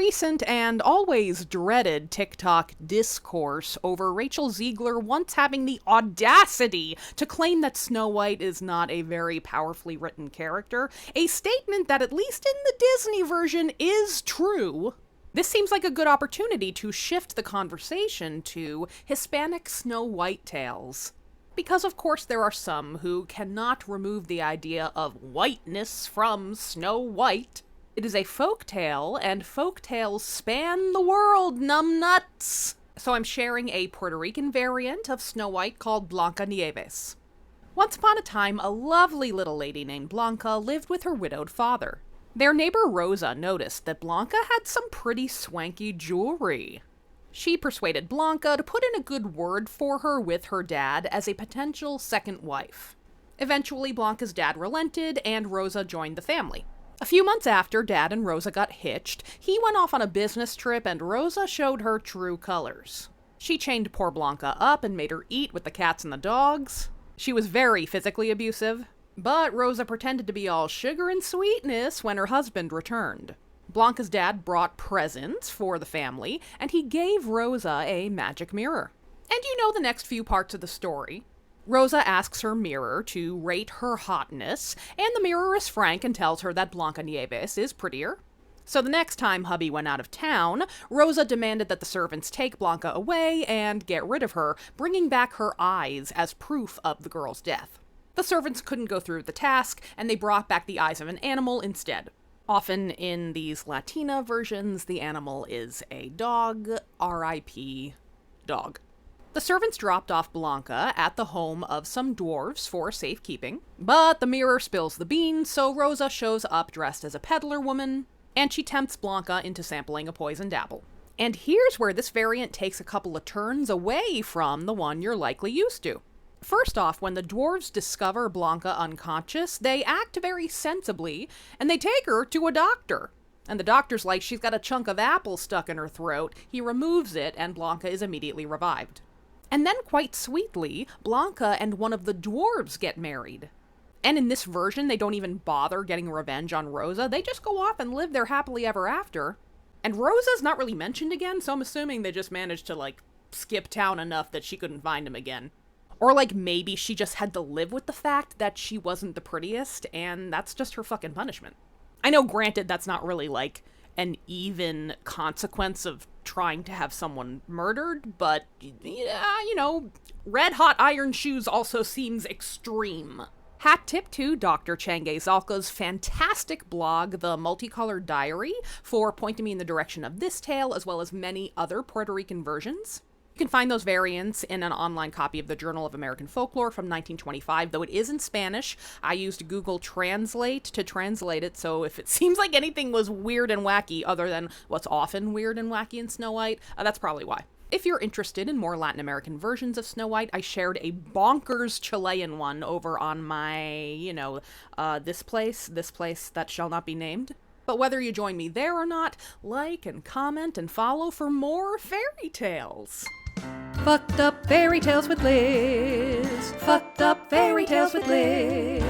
recent and always dreaded TikTok discourse over Rachel Ziegler once having the audacity to claim that Snow White is not a very powerfully written character, a statement that at least in the Disney version is true, this seems like a good opportunity to shift the conversation to Hispanic Snow White tales. Because of course there are some who cannot remove the idea of whiteness from Snow White. It is a folktale, and folktales span the world, numbnuts! So I'm sharing a Puerto Rican variant of Snow White called Blanca Nieves. Once upon a time, a lovely little lady named Blanca lived with her widowed father. Their neighbor Rosa noticed that Blanca had some pretty swanky jewelry. She persuaded Blanca to put in a good word for her with her dad as a potential second wife. Eventually, Blanca's dad relented, and Rosa joined the family. A few months after Dad and Rosa got hitched, he went off on a business trip and Rosa showed her true colors. She chained poor Blanca up and made her eat with the cats and the dogs. She was very physically abusive, but Rosa pretended to be all sugar and sweetness when her husband returned. Blanca's dad brought presents for the family, and he gave Rosa a magic mirror. And you know the next few parts of the story. Rosa asks her mirror to rate her hotness, and the mirror is frank and tells her that Blanca Nieves is prettier. So the next time hubby went out of town, Rosa demanded that the servants take Blanca away and get rid of her, bringing back her eyes as proof of the girl's death. The servants couldn't go through the task, and they brought back the eyes of an animal instead. Often in these Latina versions, the animal is a dog, R.I.P. dog. The servants dropped off Blanca at the home of some dwarves for safekeeping, but the mirror spills the beans, so Rosa shows up dressed as a peddler woman, and she tempts Blanca into sampling a poisoned apple. And here's where this variant takes a couple of turns away from the one you're likely used to. First off, when the dwarves discover Blanca unconscious, they act very sensibly, and they take her to a doctor. And the doctor's like, she's got a chunk of apple stuck in her throat. He removes it, and Blanca is immediately revived. And then, quite sweetly, Blanca and one of the dwarves get married. And in this version, they don't even bother getting revenge on Rosa. They just go off and live their happily ever after. And Rosa's not really mentioned again, so I'm assuming they just managed to, skip town enough that she couldn't find him again. Or, maybe she just had to live with the fact that she wasn't the prettiest, and that's just her fucking punishment. I know, granted, that's not really, an even consequence of trying to have someone murdered, but, red hot iron shoes also seems extreme. Hat tip to Dr. Csenge Zalka's fantastic blog, The Multicolored Diary, for pointing me in the direction of this tale, as well as many other Puerto Rican versions. You can find those variants in an online copy of the Journal of American Folklore from 1925, though it is in Spanish. I used Google Translate to translate it, so if it seems like anything was weird and wacky other than what's often weird and wacky in Snow White, that's probably why. If you're interested in more Latin American versions of Snow White, I shared a bonkers Chilean one over on my, this place that shall not be named. But whether you join me there or not, like and comment and follow for more fairy tales. Fucked up fairy tales with Liz. Fucked up fairy tales with Liz.